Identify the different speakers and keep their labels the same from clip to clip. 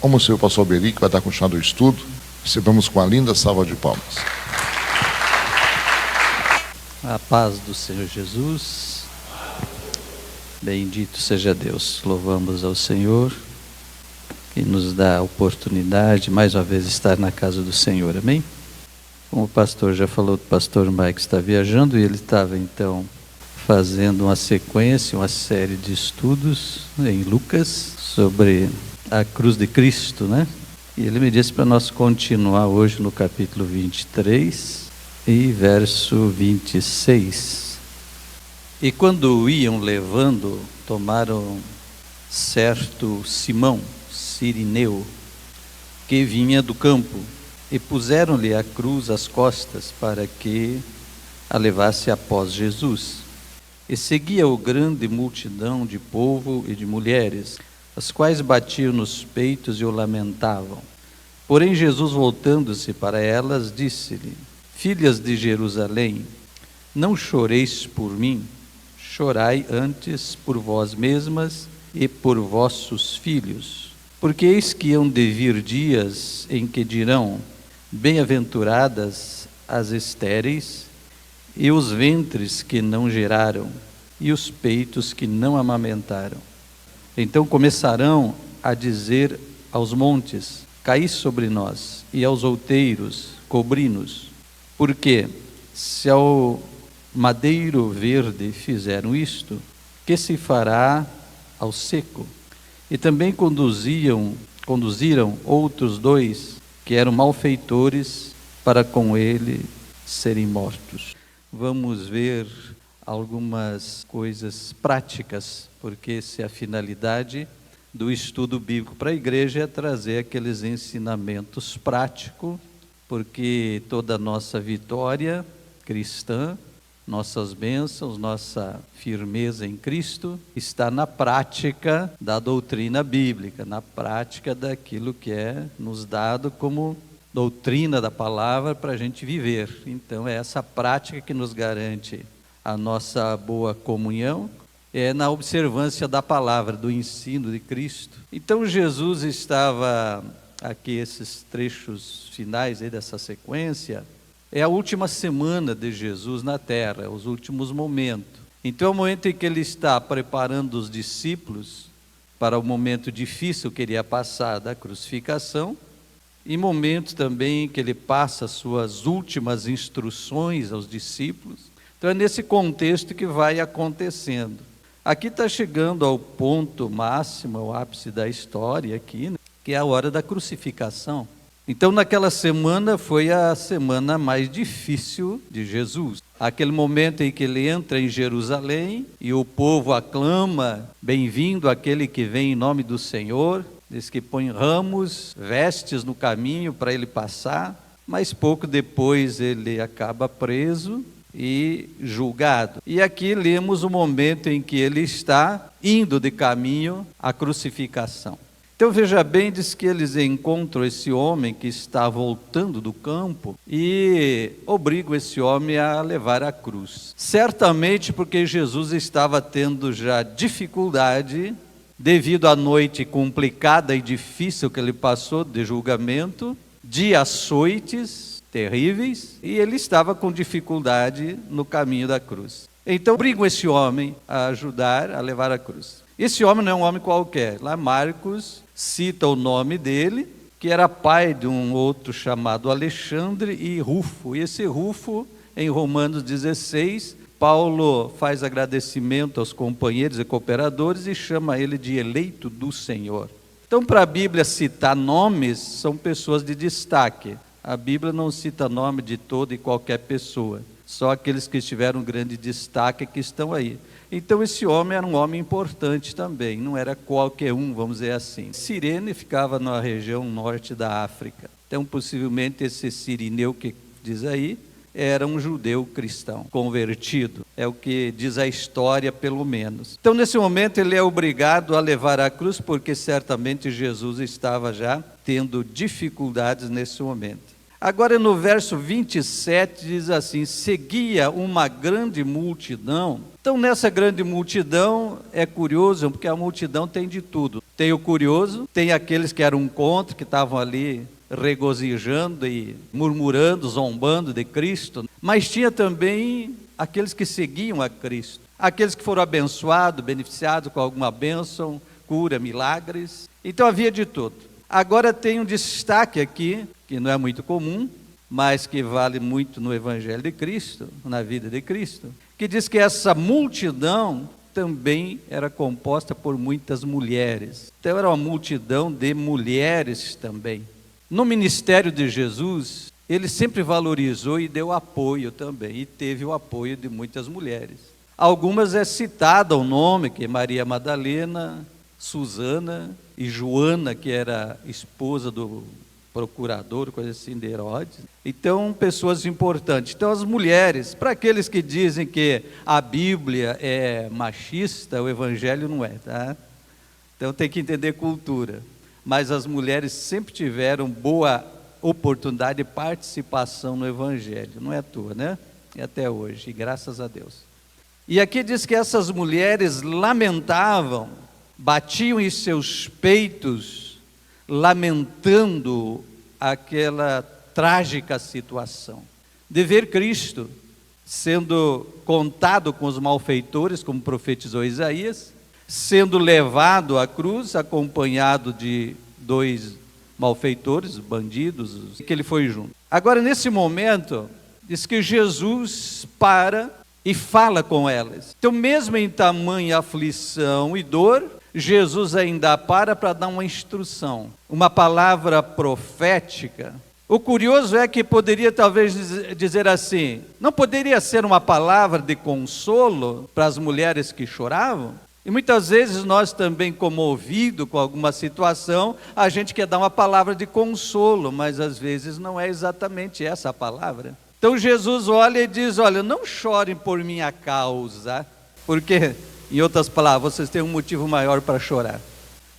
Speaker 1: como o senhor pastor Beri, que vai estar continuando o estudo. Recebemos com uma linda salva de palmas.
Speaker 2: A paz do Senhor Jesus. Bendito seja Deus. Louvamos ao Senhor que nos dá a oportunidade, mais uma vez, estar na casa do Senhor. Amém? Como o pastor já falou, o pastor Mike está viajando e ele estava, então, fazendo uma sequência, uma série de estudos em Lucas sobre a cruz de Cristo, né? E ele me disse para nós continuar hoje no capítulo 23 e verso 26. E quando o iam levando, tomaram certo Simão, Cirineu, que vinha do campo, e puseram-lhe a cruz às costas para que a levasse após Jesus. E seguia-o grande multidão de povo e de mulheres, as quais batiam nos peitos e o lamentavam. Porém Jesus, voltando-se para elas, disse-lhe: Filhas de Jerusalém, não choreis por mim, chorai antes por vós mesmas e por vossos filhos. Porque eis que hão de vir dias em que dirão: bem-aventuradas as estéreis, e os ventres que não geraram, e os peitos que não amamentaram. Então começarão a dizer aos montes: caí sobre nós, e aos outeiros: cobri-nos. Porque se ao madeiro verde fizeram isto, que se fará ao seco? E também conduziram outros dois, que eram malfeitores, para com ele serem mortos. Vamos ver algumas coisas práticas, porque se a finalidade do estudo bíblico para a igreja é trazer aqueles ensinamentos práticos, porque toda a nossa vitória cristã, nossas bênçãos, nossa firmeza em Cristo está na prática da doutrina bíblica, na prática daquilo que é nos dado como doutrina da palavra para a gente viver. Então é essa prática que nos garante a nossa boa comunhão, é na observância da palavra, do ensino de Cristo. Então Jesus estava aqui, esses trechos finais aí dessa sequência, é a última semana de Jesus na terra, os últimos momentos. Então é o momento em que ele está preparando os discípulos para o momento difícil que ele ia passar da crucificação, e momento também em que ele passa suas últimas instruções aos discípulos. Então é nesse contexto que vai acontecendo. Aqui está chegando ao ponto máximo, ao ápice da história aqui, né? Que é a hora da crucificação. Então naquela semana foi a semana mais difícil de Jesus. Aquele momento em que ele entra em Jerusalém e o povo aclama: bem-vindo aquele que vem em nome do Senhor. Diz que põe ramos, vestes no caminho para ele passar, mas pouco depois ele acaba preso e julgado. E aqui lemos o momento em que ele está indo de caminho à crucificação. Então veja bem, diz que eles encontram esse homem que está voltando do campo e obrigam esse homem a levar a cruz. Certamente porque Jesus estava tendo já dificuldade, devido à noite complicada e difícil que ele passou de julgamento, de açoites terríveis, e ele estava com dificuldade no caminho da cruz. Então obrigam esse homem a ajudar a levar a cruz. Esse homem não é um homem qualquer. Lá Marcos cita o nome dele, que era pai de um outro chamado Alexandre e Rufo. E esse Rufo, em Romanos 16, Paulo faz agradecimento aos companheiros e cooperadores e chama ele de eleito do Senhor. Então, para a Bíblia citar nomes, são pessoas de destaque. A Bíblia não cita nome de toda e qualquer pessoa, só aqueles que tiveram grande destaque que estão aí. Então esse homem era um homem importante também, não era qualquer um, vamos dizer assim. Cirene ficava na região norte da África. Então possivelmente esse Cirineu que diz aí era um judeu cristão, convertido. É o que diz a história, pelo menos. Então nesse momento ele é obrigado a levar a cruz, porque certamente Jesus estava já tendo dificuldades nesse momento. Agora no verso 27 diz assim: seguia uma grande multidão. Então nessa grande multidão é curioso, porque a multidão tem de tudo. Tem o curioso, tem aqueles que eram contra, que estavam ali regozijando e murmurando, zombando de Cristo. Mas tinha também aqueles que seguiam a Cristo. Aqueles que foram abençoados, beneficiados com alguma bênção, cura, milagres. Então havia de tudo. Agora tem um destaque aqui, que não é muito comum, mas que vale muito no Evangelho de Cristo, na vida de Cristo, que diz que essa multidão também era composta por muitas mulheres. Então era uma multidão de mulheres também. No ministério de Jesus, ele sempre valorizou e deu apoio também, e teve o apoio de muitas mulheres. Algumas é citado o nome, que é Maria Madalena, Susana e Joana, que era esposa do procurador, coisa assim, de Herodes. Então, pessoas importantes. Então, as mulheres, para aqueles que dizem que a Bíblia é machista, o Evangelho não é, tá? Então, tem que entender cultura. Mas as mulheres sempre tiveram boa oportunidade de participação no Evangelho. Não é à toa, né? E até hoje, e graças a Deus. E aqui diz que essas mulheres lamentavam, batiam em seus peitos, lamentando aquela trágica situação de ver Cristo sendo contado com os malfeitores, como profetizou Isaías, sendo levado à cruz, acompanhado de 2 malfeitores, bandidos, que ele foi junto. Agora, nesse momento, diz que Jesus para e fala com elas. Então, mesmo em tamanha aflição e dor, Jesus ainda para dar uma instrução, uma palavra profética. O curioso é que poderia talvez dizer assim, não poderia ser uma palavra de consolo para as mulheres que choravam? E muitas vezes nós também, comovidos com alguma situação, a gente quer dar uma palavra de consolo, mas às vezes não é exatamente essa a palavra. Então Jesus olha e diz, olha, não chorem por minha causa, porque, em outras palavras, vocês têm um motivo maior para chorar.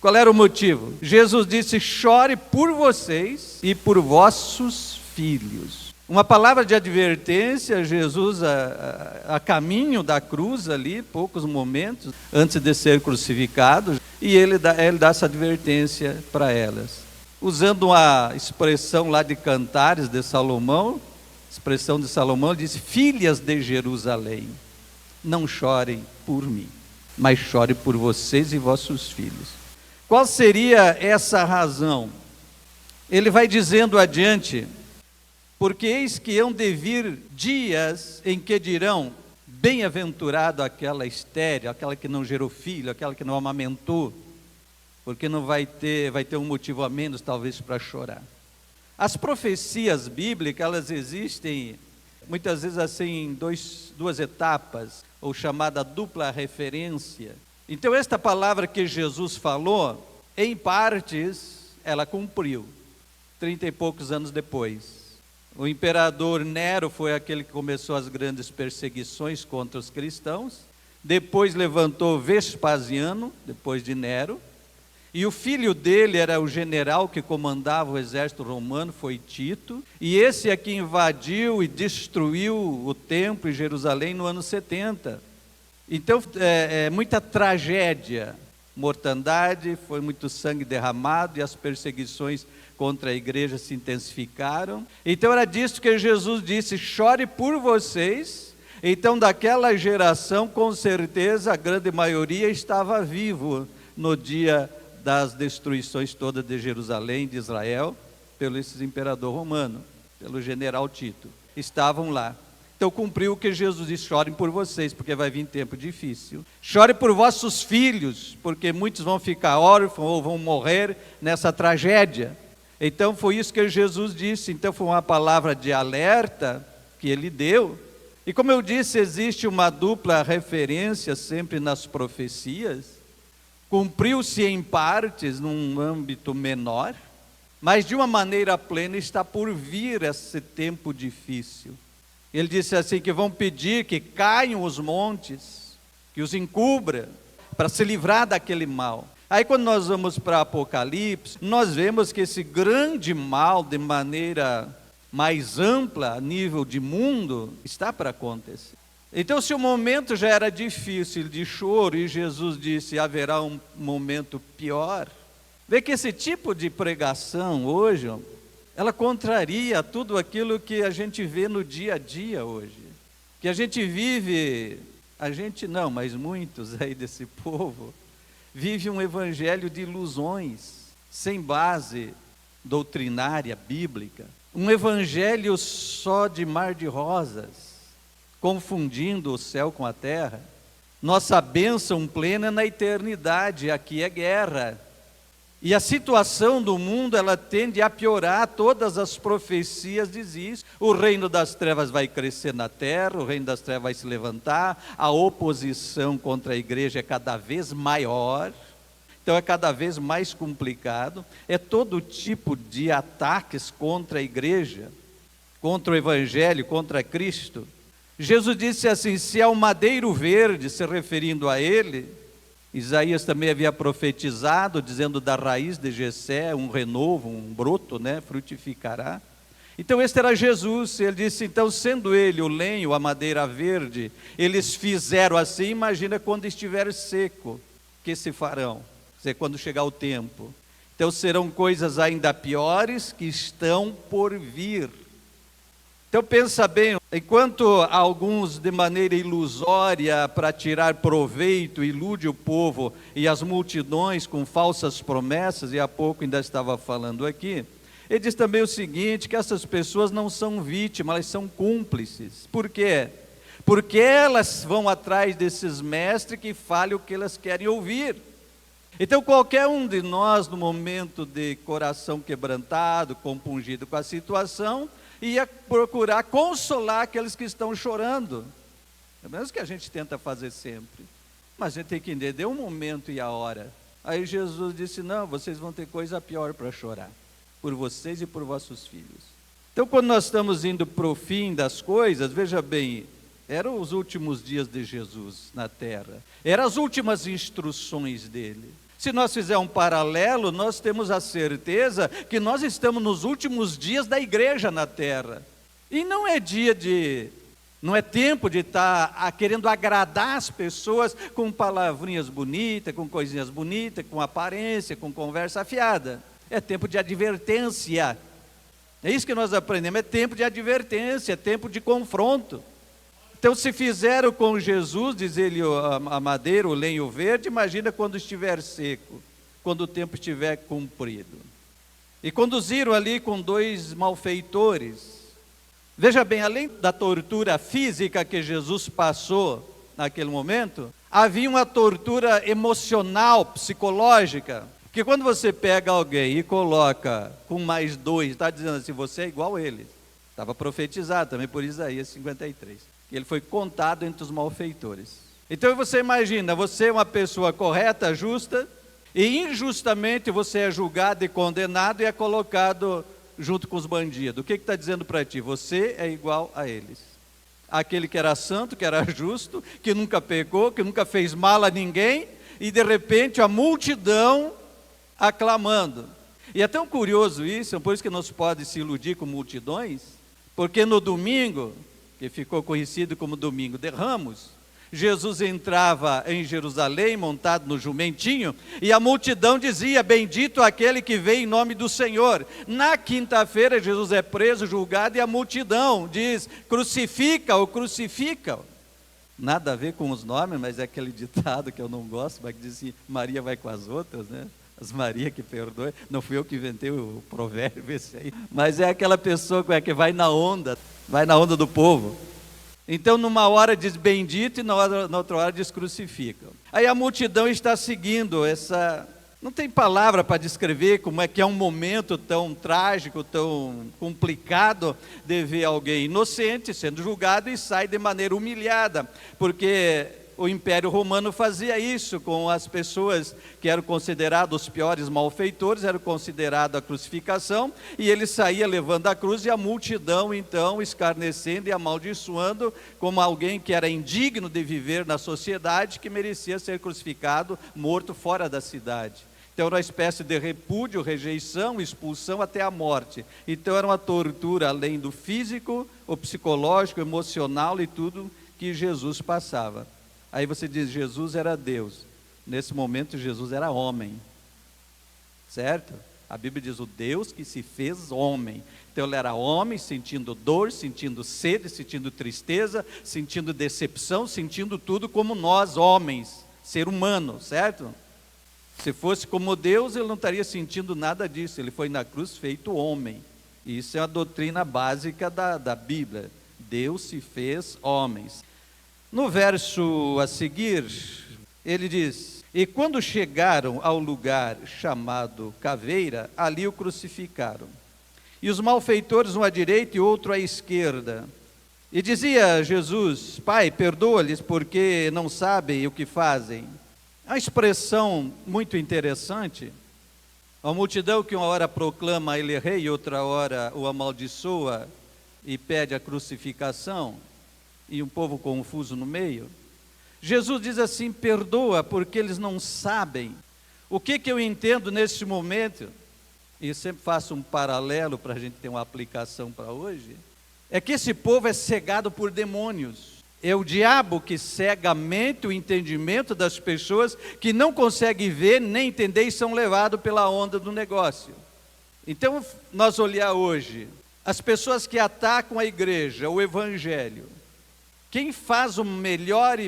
Speaker 2: Qual era o motivo? Jesus disse, chore por vocês e por vossos filhos. Uma palavra de advertência, Jesus a caminho da cruz ali, poucos momentos antes de ser crucificado, e ele dá essa advertência para elas. Usando uma expressão lá de Cantares de Salomão, expressão de Salomão, ele diz, filhas de Jerusalém, não chorem por mim, mas chorem por vocês e vossos filhos. Qual seria essa razão? Ele vai dizendo adiante, porque eis que hão de vir dias em que dirão, bem-aventurado aquela estéril, aquela que não gerou filho, aquela que não amamentou, porque não vai ter um motivo a menos talvez para chorar. As profecias bíblicas, elas existem muitas vezes assim em duas etapas, ou chamada dupla referência. Então esta palavra que Jesus falou, em partes, ela cumpriu, 30 e poucos anos depois. O imperador Nero foi aquele que começou as grandes perseguições contra os cristãos, depois levantou Vespasiano, depois de Nero, e o filho dele era o general que comandava o exército romano, foi Tito, e esse é que invadiu e destruiu o templo em Jerusalém no ano 70. Então, muita tragédia, mortandade, foi muito sangue derramado e as perseguições contra a igreja se intensificaram. Então era disso que Jesus disse, chore por vocês. Então daquela geração, com certeza, a grande maioria estava vivo no dia das destruições todas de Jerusalém, de Israel, pelo esse imperador romano, pelo general Tito. Estavam lá. Então cumpriu o que Jesus disse, chorem por vocês, porque vai vir tempo difícil. Chore por vossos filhos, porque muitos vão ficar órfãos ou vão morrer nessa tragédia. Então foi isso que Jesus disse, então foi uma palavra de alerta que ele deu. E como eu disse, existe uma dupla referência sempre nas profecias. Cumpriu-se em partes, num âmbito menor, mas de uma maneira plena está por vir esse tempo difícil. Ele disse assim, que vão pedir que caiam os montes, que os encubra, para se livrar daquele mal. Aí quando nós vamos para Apocalipse, nós vemos que esse grande mal, de maneira mais ampla, a nível de mundo, está para acontecer. Então, se o momento já era difícil de choro, e Jesus disse, haverá um momento pior, vê que esse tipo de pregação hoje, ela contraria tudo aquilo que a gente vê no dia a dia hoje. Que a gente vive, a gente não, mas muitos aí desse povo, vive um evangelho de ilusões, sem base doutrinária, bíblica. Um evangelho só de mar de rosas, confundindo o céu com a terra. Nossa bênção plena é na eternidade, aqui é guerra. E a situação do mundo, ela tende a piorar, todas as profecias dizem isso. O reino das trevas vai crescer na terra, o reino das trevas vai se levantar, a oposição contra a igreja é cada vez maior, então é cada vez mais complicado, é todo tipo de ataques contra a igreja, contra o evangelho, contra Cristo. Jesus disse assim, se é o madeiro verde, se referindo a ele, Isaías também havia profetizado, dizendo da raiz de Jessé, um renovo, um broto, frutificará. Então este era Jesus, ele disse, então sendo ele o lenho, a madeira verde, eles fizeram assim, imagina quando estiver seco, que se farão, quando chegar o tempo. Então serão coisas ainda piores que estão por vir. Então pensa bem, enquanto alguns de maneira ilusória para tirar proveito ilude o povo e as multidões com falsas promessas, e há pouco ainda estava falando aqui, ele diz também o seguinte, que essas pessoas não são vítimas, elas são cúmplices. Por quê? Porque elas vão atrás desses mestres que falem o que elas querem ouvir. Então qualquer um de nós no momento de coração quebrantado, compungido com a situação, ia procurar consolar aqueles que estão chorando. É mesmo que a gente tenta fazer sempre. Mas a gente tem que entender o momento e a hora. Aí Jesus disse, não, vocês vão ter coisa pior para chorar. Por vocês e por vossos filhos. Então quando nós estamos indo para o fim das coisas, veja bem, eram os últimos dias de Jesus na terra. Eram as últimas instruções dele. Se nós fizermos um paralelo, nós temos a certeza que nós estamos nos últimos dias da igreja na terra. E não é não é tempo de estar querendo agradar as pessoas com palavrinhas bonitas, com coisinhas bonitas, com aparência, com conversa afiada. É tempo de advertência. É isso que nós aprendemos, é tempo de advertência, é tempo de confronto. Então se fizeram com Jesus, diz ele, a madeira, o lenho verde, imagina quando estiver seco, quando o tempo estiver cumprido. E conduziram ali com 2 malfeitores. Veja bem, além da tortura física que Jesus passou naquele momento, havia uma tortura emocional, psicológica. Porque quando você pega alguém e coloca com mais 2, está dizendo assim, você é igual a ele. Estava profetizado também por Isaías 53. Ele foi contado entre os malfeitores. Então você imagina, você é uma pessoa correta, justa, e injustamente você é julgado e condenado e é colocado junto com os bandidos. O que está dizendo para ti? Você é igual a eles. Aquele que era santo, que era justo, que nunca pecou, que nunca fez mal a ninguém, e de repente a multidão aclamando. E é tão curioso isso, por isso que não se pode se iludir com multidões, porque no domingo, que ficou conhecido como Domingo de Ramos, Jesus entrava em Jerusalém montado no jumentinho e a multidão dizia, bendito aquele que vem em nome do Senhor. Na quinta-feira Jesus é preso, julgado, e a multidão diz, crucifica-o, crucifica-o. Nada a ver com os nomes, mas é aquele ditado que eu não gosto, mas que diz assim, Maria vai com as outras, As Maria que perdoe, não fui eu que inventei o provérbio esse aí, mas é aquela pessoa que vai na onda do povo. Então numa hora diz bendito e na outra hora diz crucifica. Aí a multidão está seguindo não tem palavra para descrever como é que é um momento tão trágico, tão complicado de ver alguém inocente sendo julgado e sai de maneira humilhada, porque o Império Romano fazia isso com as pessoas que eram considerados os piores malfeitores, era considerado a crucificação, e ele saía levando a cruz e a multidão então escarnecendo e amaldiçoando como alguém que era indigno de viver na sociedade, que merecia ser crucificado, morto fora da cidade. Então era uma espécie de repúdio, rejeição, expulsão até a morte. Então era uma tortura além do físico, o psicológico, o emocional e tudo que Jesus passava. Aí você diz, Jesus era Deus. Nesse momento Jesus era homem, certo? A Bíblia diz o Deus que se fez homem. Então ele era homem, sentindo dor, sentindo sede, sentindo tristeza, sentindo decepção, sentindo tudo como nós homens, ser humano, certo? Se fosse como Deus, ele não estaria sentindo nada disso. Ele foi na cruz feito homem. Isso é a doutrina básica da Bíblia. Deus se fez homens. No verso a seguir, ele diz: e quando chegaram ao lugar chamado Caveira, ali o crucificaram. E os malfeitores, um à direita e outro à esquerda. E dizia Jesus: Pai, perdoa-lhes, porque não sabem o que fazem. A expressão muito interessante. A multidão que uma hora proclama ele rei e outra hora o amaldiçoa e pede a crucificação, e um povo confuso no meio. Jesus diz assim: perdoa, porque eles não sabem. O que eu entendo nesse momento, e sempre faço um paralelo para a gente ter uma aplicação para hoje, é que esse povo é cegado por demônios. É o diabo que cega a mente, o entendimento das pessoas que não conseguem ver nem entender e são levados pela onda do negócio. Então, nós olhar hoje, as pessoas que atacam a igreja, o evangelho, quem faz o melhor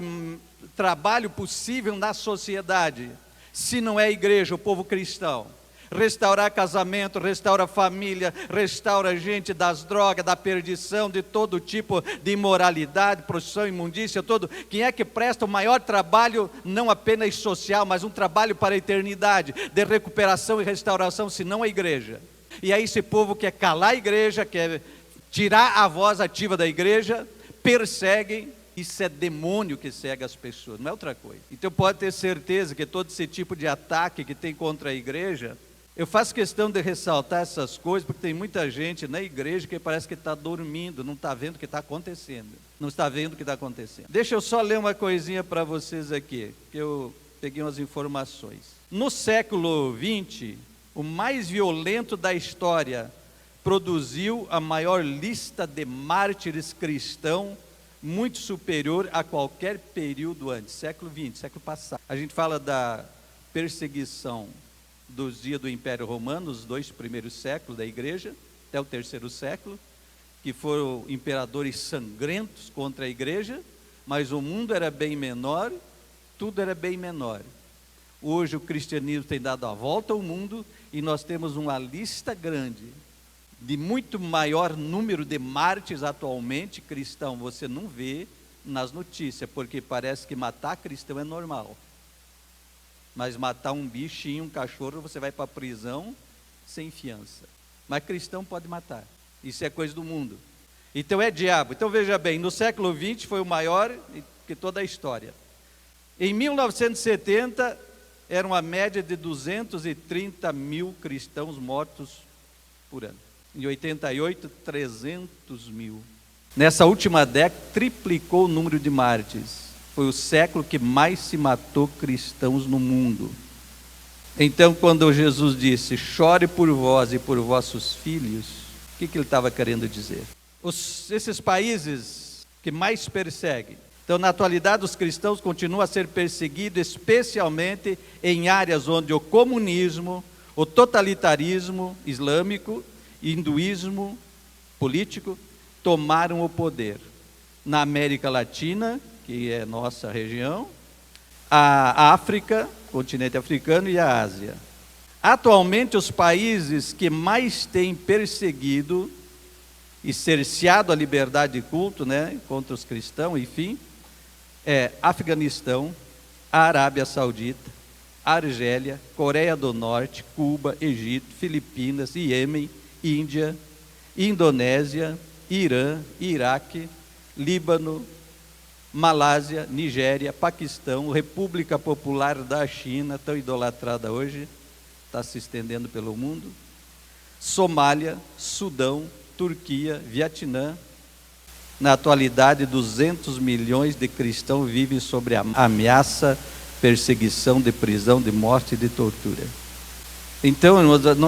Speaker 2: trabalho possível na sociedade, se não é a igreja, o povo cristão? Restaurar casamento, restaura família, restaura gente das drogas, da perdição, de todo tipo de imoralidade, prostituição, imundícia, todo. Quem é que presta o maior trabalho, não apenas social, mas um trabalho para a eternidade, de recuperação e restauração, se não a igreja? E aí esse povo quer calar a igreja, quer tirar a voz ativa da igreja, perseguem. Isso é demônio que cega as pessoas, não é outra coisa. Então pode ter certeza que todo esse tipo de ataque que tem contra a igreja, eu faço questão de ressaltar essas coisas, porque tem muita gente na igreja que parece que está dormindo, não está vendo o que está acontecendo. Não está vendo o que está acontecendo. Deixa eu só ler uma coisinha para vocês aqui, que eu peguei umas informações. No século XX, o mais violento da história produziu a maior lista de mártires cristãos, muito superior a qualquer período antes, século XX, século passado. A gente fala da perseguição dos dias do Império Romano, os 2 primeiros séculos da igreja, até o 3º século, que foram imperadores sangrentos contra a igreja, mas o mundo era bem menor, tudo era bem menor. Hoje o cristianismo tem dado a volta ao mundo e nós temos uma lista grande, de muito maior número de mártires atualmente cristão. Você não vê nas notícias, porque parece que matar cristão é normal. Mas matar um bichinho, um cachorro, você vai para a prisão sem fiança. Mas cristão pode matar. Isso é coisa do mundo. Então é diabo. Então veja bem, no século XX foi o maior que toda a história. Em 1970, era uma média de 230 mil cristãos mortos por ano. Em 88, 300 mil. Nessa última década, triplicou o número de mártires. Foi o século que mais se matou cristãos no mundo. Então, quando Jesus disse, chore por vós e por vossos filhos, o que ele estava querendo dizer? Esses países que mais perseguem. Então, na atualidade, os cristãos continuam a ser perseguidos, especialmente em áreas onde o comunismo, o totalitarismo islâmico, hinduísmo político, tomaram o poder. Na América Latina, que é nossa região, a África, continente africano e a Ásia. Atualmente, os países que mais têm perseguido e cerceado a liberdade de culto, contra os cristãos, enfim, é Afeganistão, Arábia Saudita, Argélia, Coreia do Norte, Cuba, Egito, Filipinas, Iêmen, Índia, Indonésia, Irã, Iraque, Líbano, Malásia, Nigéria, Paquistão, República Popular da China, tão idolatrada hoje, está se estendendo pelo mundo, Somália, Sudão, Turquia, Vietnã. Na atualidade, 200 milhões de cristãos vivem sob a ameaça, perseguição, de prisão, de morte e de tortura. Então,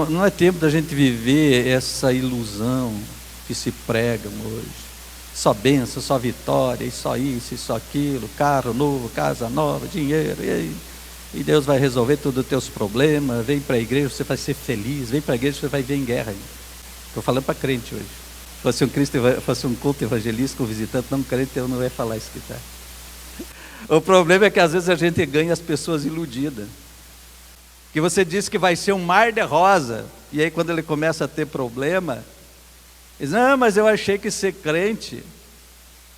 Speaker 2: não é tempo da gente viver essa ilusão que se pregam hoje. Só bênção, só vitória, e só isso, e só aquilo, carro novo, casa nova, dinheiro, e Deus vai resolver todos os teus problemas. Vem para a igreja, você vai ser feliz. Vem para a igreja, você vai ver em guerra. Estou falando para crente hoje. Se fosse um culto evangelista com visitante não crente, eu não ia falar isso que está. O problema é que às vezes a gente ganha as pessoas iludidas. Que você diz que vai ser um mar de rosa, e aí quando ele começa a ter problema, diz, não, mas eu achei que ser crente.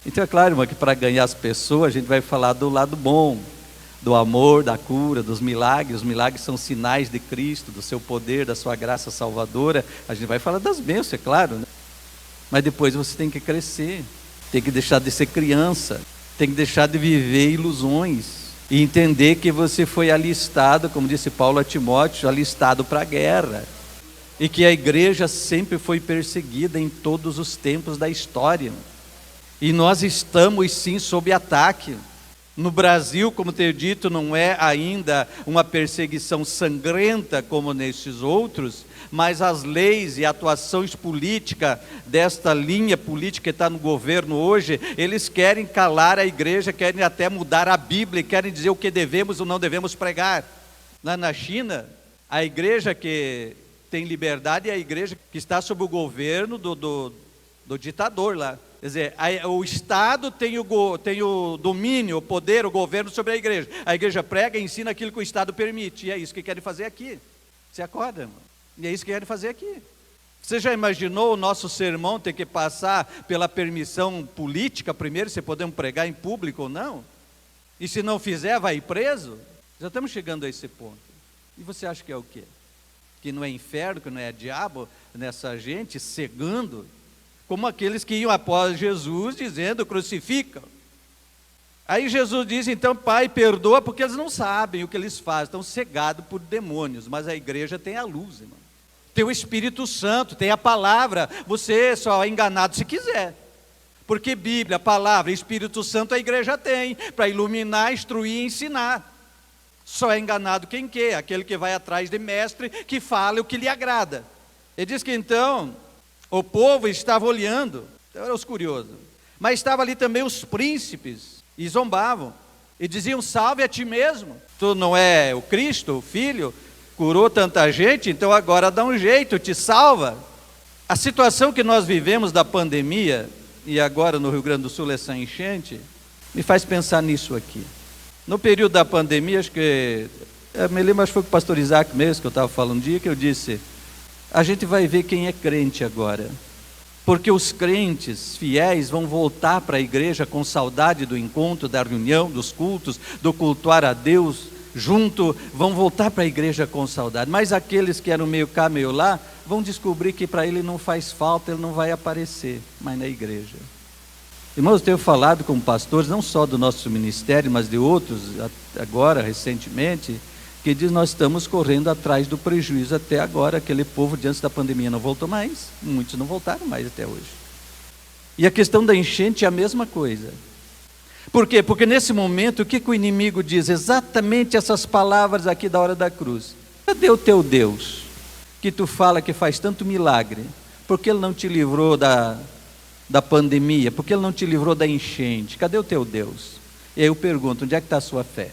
Speaker 2: Então é claro, irmão, que para ganhar as pessoas, a gente vai falar do lado bom, do amor, da cura, dos milagres. Os milagres são sinais de Cristo, do seu poder, da sua graça salvadora. A gente vai falar das bênçãos, é claro, né? Mas depois você tem que crescer, tem que deixar de ser criança, tem que deixar de viver ilusões e entender que você foi alistado, como disse Paulo a Timóteo, alistado para a guerra, e que a igreja sempre foi perseguida em todos os tempos da história, e nós estamos sim sob ataque. No Brasil, como tenho dito, não é ainda uma perseguição sangrenta como nesses outros, mas as leis e atuações políticas desta linha política que está no governo hoje, eles querem calar a igreja, querem até mudar a Bíblia, querem dizer o que devemos ou não devemos pregar. Lá na China, a igreja que tem liberdade é a igreja que está sob o governo do ditador lá. Quer dizer, o Estado tem o domínio, o poder, o governo sobre a igreja. A igreja prega e ensina aquilo que o Estado permite. E é isso que querem fazer aqui. Você acorda, irmão? E é isso que querem fazer aqui. Você já imaginou o nosso sermão ter que passar pela permissão política primeiro, se podemos pregar em público ou não? E se não fizer, vai preso? Já estamos chegando a esse ponto. E você acha que é o quê? Que não é inferno, que não é diabo nessa gente cegando? Como aqueles que iam após Jesus dizendo, crucificam. Aí Jesus diz, então, Pai, perdoa, porque eles não sabem o que eles fazem, estão cegados por demônios, mas a igreja tem a luz, irmão. Tem o Espírito Santo, tem a palavra, você só é enganado se quiser. Porque Bíblia, palavra, Espírito Santo a igreja tem, para iluminar, instruir e ensinar. Só é enganado quem quer, aquele que vai atrás de mestre, que fala o que lhe agrada. Ele diz que então... o povo estava olhando, eram os curiosos, mas estava ali também os príncipes, e zombavam, e diziam, salve a ti mesmo, tu não é o Cristo, o Filho, curou tanta gente, então agora dá um jeito, te salva. A situação que nós vivemos da pandemia, e agora no Rio Grande do Sul essa enchente, me faz pensar nisso aqui. No período da pandemia, acho que foi com o pastor Isaac mesmo, que eu estava falando um dia, que eu disse, a gente vai ver quem é crente agora, porque os crentes fiéis vão voltar para a igreja com saudade do encontro, da reunião, dos cultos, do cultuar a Deus junto, vão voltar para a igreja com saudade, mas aqueles que eram meio cá, meio lá, vão descobrir que para ele não faz falta, ele não vai aparecer mais na igreja. Irmãos, eu tenho falado com pastores, não só do nosso ministério, mas de outros, agora, recentemente, que diz, nós estamos correndo atrás do prejuízo até agora. Aquele povo diante da pandemia não voltou mais, muitos não voltaram mais até hoje. E a questão da enchente é a mesma coisa. Por quê? Porque nesse momento, o que o inimigo diz? Exatamente essas palavras aqui da hora da cruz. Cadê o teu Deus, que tu fala que faz tanto milagre? Por que ele não te livrou da pandemia? Por que ele não te livrou da enchente? Cadê o teu Deus? E aí eu pergunto, onde é que está a sua fé?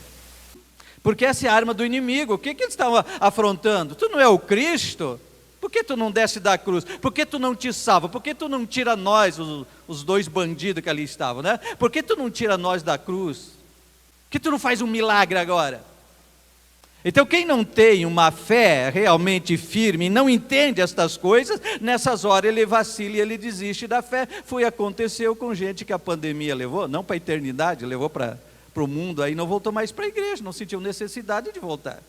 Speaker 2: Porque essa é a arma do inimigo. O que eles estavam afrontando? Tu não é o Cristo? Por que tu não desce da cruz? Por que tu não te salva? Por que tu não tira nós, os dois bandidos que ali estavam, né? Por que tu não tira nós da cruz? Por que tu não faz um milagre agora? Então quem não tem uma fé realmente firme e não entende estas coisas, nessas horas ele vacila e ele desiste da fé. Aconteceu com gente que a pandemia levou, não para a eternidade, levou para o mundo, aí não voltou mais para a igreja, não sentiu necessidade de voltar.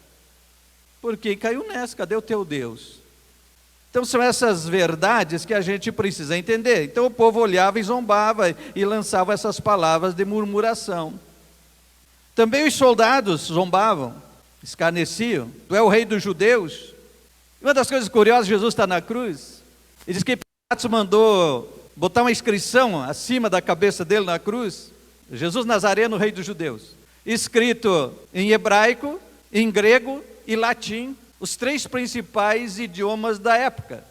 Speaker 2: Porque caiu nessa, cadê o teu Deus? Então são essas verdades que a gente precisa entender. Então o povo olhava e zombava e lançava essas palavras de murmuração. Também os soldados zombavam, escarneciam, tu é o rei dos judeus. Uma das coisas curiosas, Jesus está na cruz, e diz que Pilatos mandou botar uma inscrição acima da cabeça dele na cruz, Jesus Nazareno, rei dos judeus, escrito em hebraico, em grego e latim. os 3 principais idiomas da época.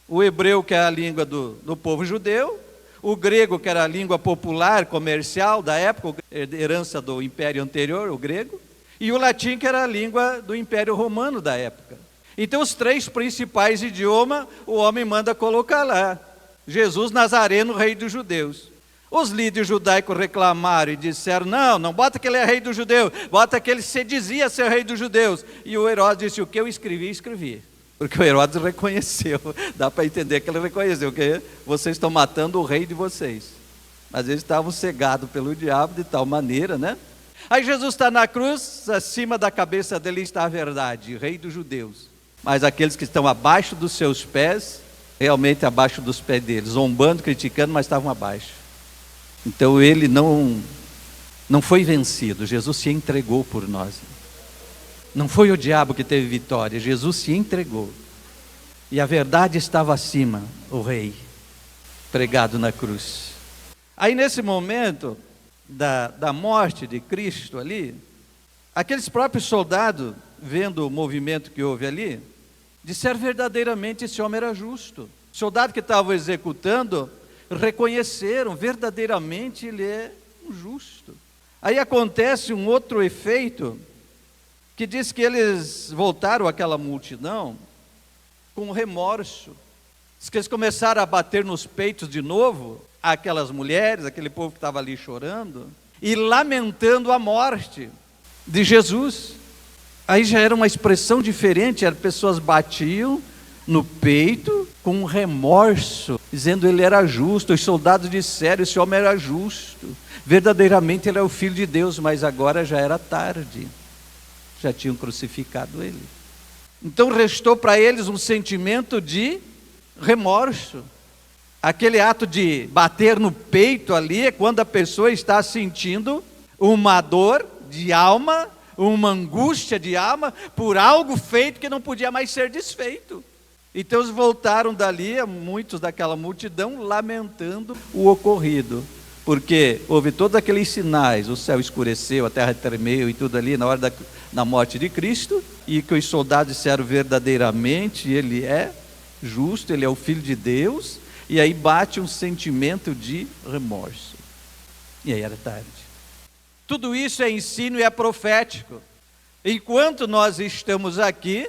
Speaker 2: O hebreu, que é a língua do povo judeu, o grego, que era a língua popular, comercial da época, herança do império anterior, o grego, e o latim, que era a língua do império romano da época. Então, os 3 principais idiomas, o homem manda colocar lá. Jesus Nazareno, rei dos judeus. Os líderes judaicos reclamaram e disseram, não bota que ele é rei dos judeus, bota que ele se dizia ser rei dos judeus. E o Herodes disse, o que eu escrevi. Porque o Herodes reconheceu, dá para entender que ele reconheceu, que vocês estão matando o rei de vocês. Mas eles estavam cegados pelo diabo de tal maneira, né? Aí Jesus está na cruz, acima da cabeça dele está a verdade, rei dos judeus. Mas aqueles que estão abaixo dos seus pés, realmente abaixo dos pés deles, zombando, criticando, mas estavam abaixo. Então ele não foi vencido, Jesus se entregou por nós. Não foi o diabo que teve vitória, Jesus se entregou. E a verdade estava acima, o rei, pregado na cruz. Aí nesse momento da morte de Cristo ali, aqueles próprios soldados, vendo o movimento que houve ali, disseram verdadeiramente esse homem era justo. O soldado que estava executando, reconheceram verdadeiramente ele é um justo. Aí acontece um outro efeito, que diz que eles voltaram àquela multidão com remorso. Diz que eles começaram a bater nos peitos de novo, aquelas mulheres, aquele povo que estava ali chorando, e lamentando a morte de Jesus. Aí já era uma expressão diferente, as pessoas batiam no peito com remorso, dizendo ele era justo. Os soldados disseram, esse homem era justo, verdadeiramente ele é o Filho de Deus, mas agora já era tarde, já tinham crucificado ele. Então restou para eles um sentimento de remorso. Aquele ato de bater no peito ali é quando a pessoa está sentindo uma dor de alma, uma angústia de alma por algo feito que não podia mais ser desfeito. Então eles voltaram dali, muitos daquela multidão, lamentando o ocorrido, porque houve todos aqueles sinais, o céu escureceu, a terra tremeu e tudo ali na hora da morte de Cristo, e que os soldados disseram verdadeiramente, ele é justo, ele é o Filho de Deus, e aí bate um sentimento de remorso. E aí era tarde. Tudo isso é ensino e é profético. Enquanto nós estamos aqui,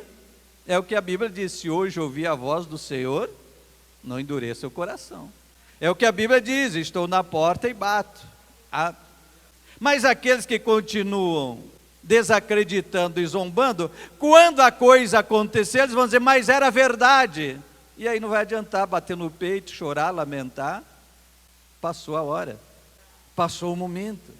Speaker 2: é o que a Bíblia diz, se hoje ouvir a voz do Senhor, não endureça o coração. É o que a Bíblia diz, estou na porta e bato. Mas aqueles que continuam desacreditando e zombando, quando a coisa acontecer, eles vão dizer, mas era verdade. E aí não vai adiantar bater no peito, chorar, lamentar. Passou a hora, passou o momento.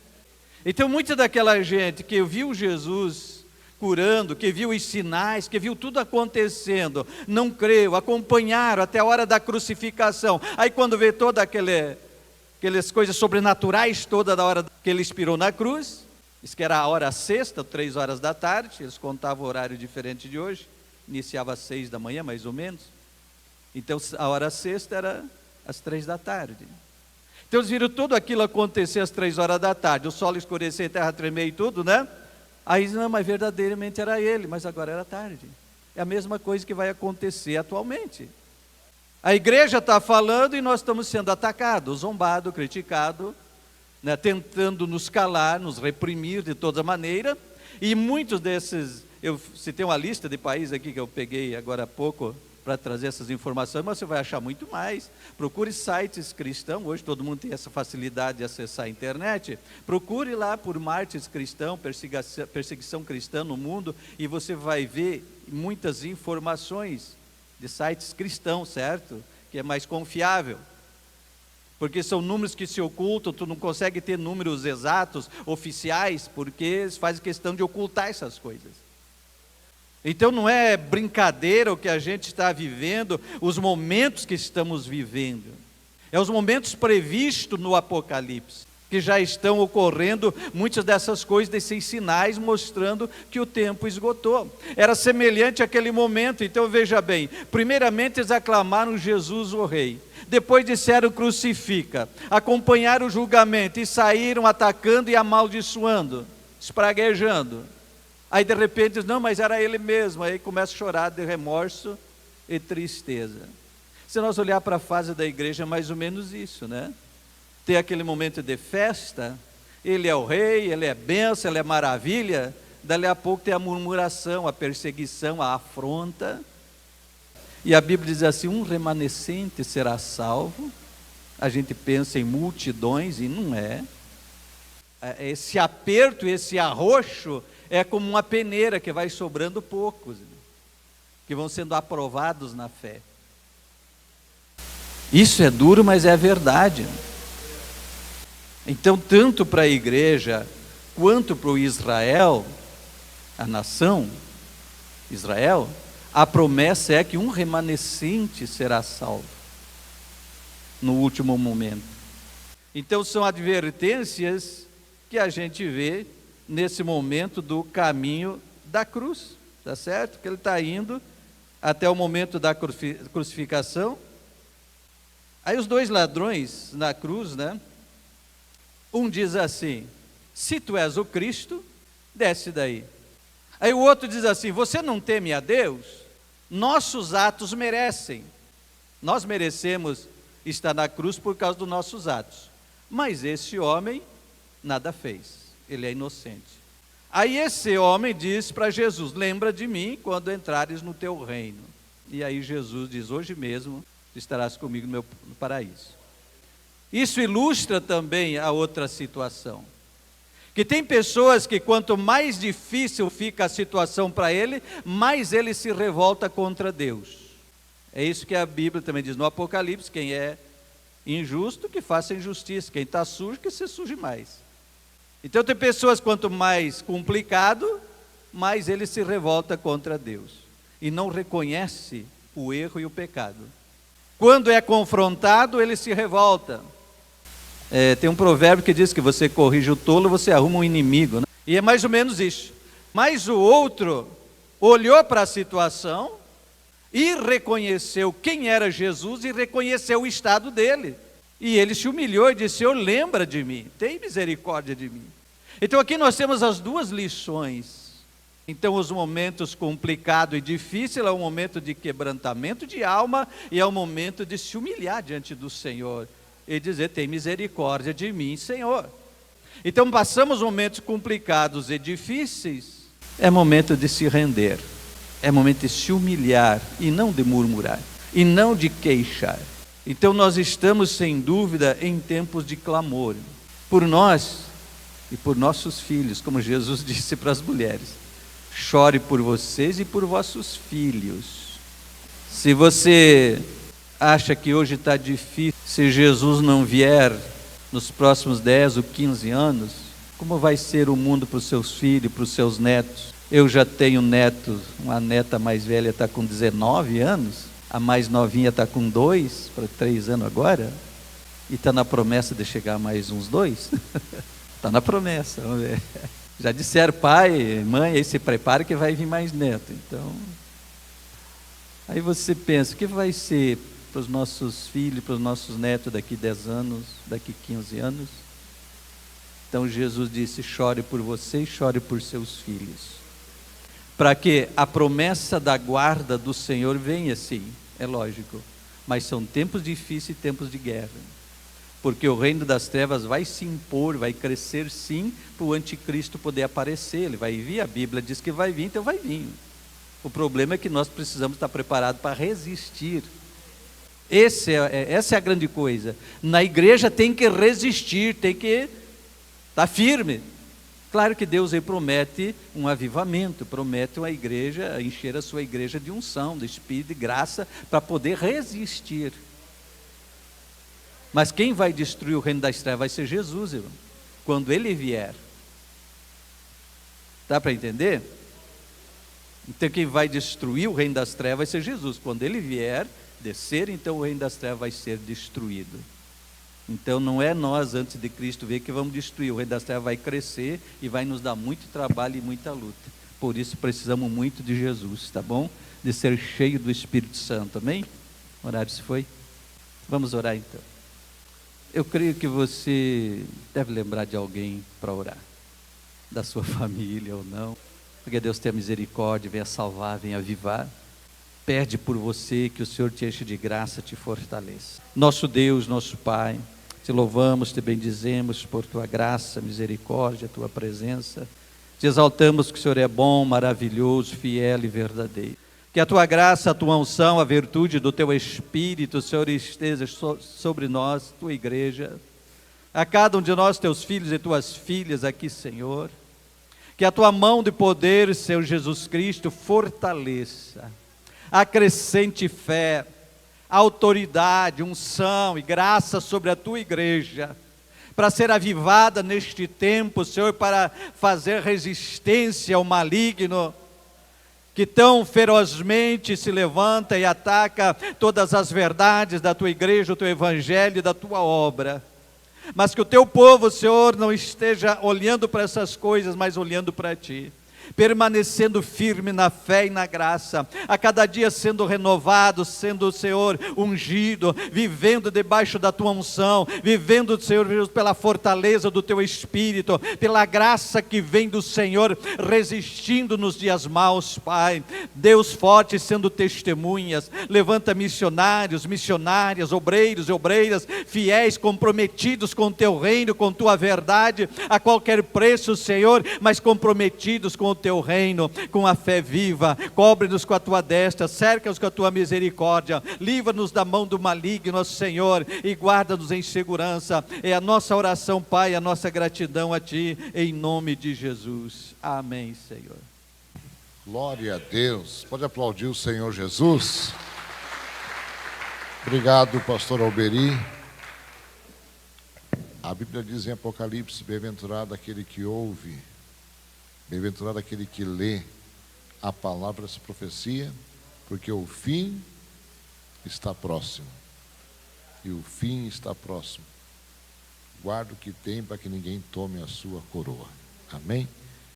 Speaker 2: Então muita daquela gente que viu Jesus curando, que viu os sinais, que viu tudo acontecendo, não creu, acompanharam até a hora da crucificação. Aí quando vê todas aquelas coisas sobrenaturais, toda da hora que ele expirou na cruz, diz que era a hora sexta, 3 horas da tarde, eles contavam o horário diferente de hoje, iniciava às 6 da manhã, mais ou menos. Então a hora sexta era às 3 da tarde. Então eles viram tudo aquilo acontecer às 3 horas da tarde, o sol escurecer, a terra tremer e tudo, né? Aí não, mas verdadeiramente era ele, mas agora era tarde. É a mesma coisa que vai acontecer atualmente. A igreja está falando e nós estamos sendo atacados, zombados, criticados, né, tentando nos calar, nos reprimir de toda maneira. E muitos desses, eu citei uma lista de países aqui que eu peguei agora há pouco para trazer essas informações, mas você vai achar muito mais. Procure sites cristãos, hoje todo mundo tem essa facilidade de acessar a internet. Procure lá por mártires cristãos, perseguição cristã no mundo, e você vai ver muitas informações de sites cristãos, certo? Que é mais confiável. Porque são números que se ocultam, tu não consegue ter números exatos, oficiais, porque eles fazem questão de ocultar essas coisas. Então não é brincadeira o que a gente está vivendo, os momentos que estamos vivendo. É os momentos previstos no Apocalipse, que já estão ocorrendo muitas dessas coisas, desses sinais mostrando que o tempo esgotou. Era semelhante àquele momento, então veja bem, primeiramente eles aclamaram Jesus o Rei, depois disseram crucifica, acompanharam o julgamento e saíram atacando e amaldiçoando, espraguejando. Aí de repente diz, não, mas era ele mesmo. Aí começa a chorar de remorso e tristeza. Se nós olhar para a fase da igreja, é mais ou menos isso, né? Tem aquele momento de festa, ele é o rei, ele é bênção, ele é maravilha. Dali a pouco tem a murmuração, a perseguição, a afronta. E a Bíblia diz assim, um remanescente será salvo. A gente pensa em multidões e não é. Esse aperto, esse arroxo é como uma peneira que vai sobrando poucos, que vão sendo aprovados na fé. Isso é duro, mas é verdade. Então, tanto para a igreja, quanto para o Israel, a nação, Israel, a promessa é que um remanescente será salvo, no último momento. Então, são advertências que a gente vê nesse momento do caminho da cruz, tá certo? Que ele está indo até o momento da crucificação. Aí os dois ladrões na cruz, né? Um diz assim, se tu és o Cristo, desce daí. Aí o outro diz assim, você não teme a Deus? Nossos atos merecem. Nós merecemos estar na cruz por causa dos nossos atos. Mas esse homem nada fez, ele é inocente. Aí esse homem diz para Jesus, lembra de mim quando entrares no teu reino. E aí Jesus diz, hoje mesmo estarás comigo no paraíso. Isso ilustra também a outra situação. Que tem pessoas que quanto mais difícil fica a situação para ele, mais ele se revolta contra Deus. É isso que a Bíblia também diz no Apocalipse, quem é injusto, que faça injustiça, quem está sujo, que se suje mais. Então tem pessoas, quanto mais complicado, mais ele se revolta contra Deus. E não reconhece o erro e o pecado. Quando é confrontado, ele se revolta. Tem um provérbio que diz que você corrige o tolo, você arruma um inimigo, né? E é mais ou menos isso. Mas o outro olhou para a situação e reconheceu quem era Jesus e reconheceu o estado dele. E ele se humilhou e disse, Senhor, lembra de mim, tem misericórdia de mim. Então aqui nós temos as duas lições. Então os momentos complicado e difícil é um momento de quebrantamento de alma e é um momento de se humilhar diante do Senhor e dizer, tem misericórdia de mim, Senhor. Então passamos momentos complicados e difíceis, é momento de se render, é momento de se humilhar e não de murmurar, e não de queixar. Então nós estamos sem dúvida em tempos de clamor, por nós e por nossos filhos, como Jesus disse para as mulheres, chore por vocês e por vossos filhos. Se você acha que hoje está difícil, se Jesus não vier nos próximos 10 ou 15 anos, como vai ser o mundo para os seus filhos, para os seus netos? Eu já tenho netos, uma neta mais velha está com 19 anos, a mais novinha está com 2 para 3 anos agora, e está na promessa de chegar mais uns 2. Está na promessa, vamos ver. Já disseram, pai, mãe, aí se prepara que vai vir mais neto. Então, aí você pensa, o que vai ser para os nossos filhos, para os nossos netos daqui 10 anos, daqui 15 anos? Então Jesus disse, chore por você e chore por seus filhos. Para que a promessa da guarda do Senhor venha, sim, é lógico. Mas são tempos difíceis e tempos de guerra. Porque o reino das trevas vai se impor, vai crescer sim, para o anticristo poder aparecer. Ele vai vir, a Bíblia diz que vai vir, então vai vir. O problema é que nós precisamos estar preparados para resistir. Essa é a grande coisa. Na igreja tem que resistir, tem que estar firme. Claro que Deus aí promete um avivamento, promete uma igreja, encher a sua igreja de unção, de espírito, de graça, para poder resistir. Mas quem vai destruir o reino das trevas vai ser Jesus, irmão, quando ele vier. Dá para entender? Então quem vai destruir o reino das trevas vai ser Jesus. Quando ele vier, descer, então o reino das trevas vai ser destruído. Então não é nós, antes de Cristo vir, que vamos destruir. O reino das trevas vai crescer e vai nos dar muito trabalho e muita luta. Por isso precisamos muito de Jesus, tá bom? De ser cheio do Espírito Santo, amém? O horário se foi? Vamos orar então. Eu creio que você deve lembrar de alguém para orar, da sua família ou não. porque Deus tenha misericórdia, venha salvar, venha avivar. Pede por você, que o Senhor te enche de graça, te fortaleça. Nosso Deus, nosso Pai, te louvamos, te bendizemos por tua graça, misericórdia, tua presença. Te exaltamos que o Senhor é bom, maravilhoso, fiel e verdadeiro. Que a tua graça, a tua unção, a virtude do teu Espírito, Senhor, esteja sobre nós, tua igreja, a cada um de nós, teus filhos e tuas filhas aqui, Senhor. Que a tua mão de poder, Senhor Jesus Cristo, fortaleça, acrescente fé, autoridade, unção e graça sobre a tua igreja, para ser avivada neste tempo, Senhor, para fazer resistência ao maligno, que tão ferozmente se levanta e ataca todas as verdades da tua igreja, o teu evangelho e da tua obra. Mas que o teu povo, Senhor, não esteja olhando para essas coisas, mas olhando para ti, permanecendo firme na fé e na graça, a cada dia sendo renovado, sendo, Senhor, ungido, vivendo debaixo da tua unção, vivendo, Senhor Jesus, pela fortaleza do teu Espírito, pela graça que vem do Senhor, resistindo nos dias maus, Pai. Deus forte, sendo testemunhas, levanta missionários, missionárias, obreiros e obreiras, fiéis, comprometidos com o teu reino, com tua verdade, a qualquer preço, Senhor, mas comprometidos com o teu reino, com a fé viva. Cobre-nos com a tua destra, cerca-nos com a tua misericórdia, livra-nos da mão do maligno, Senhor, e guarda-nos em segurança. É a nossa oração, Pai, a nossa gratidão a ti, em nome de Jesus. Amém, Senhor.
Speaker 1: Glória a Deus. Pode aplaudir o Senhor Jesus. Obrigado, pastor Alberi. A Bíblia diz em Apocalipse: bem-aventurado aquele que ouve, bem-aventurado aquele que lê a palavra dessa profecia, porque o fim está próximo. E o fim está próximo. Guarda o que tem, para que ninguém tome a sua coroa. Amém?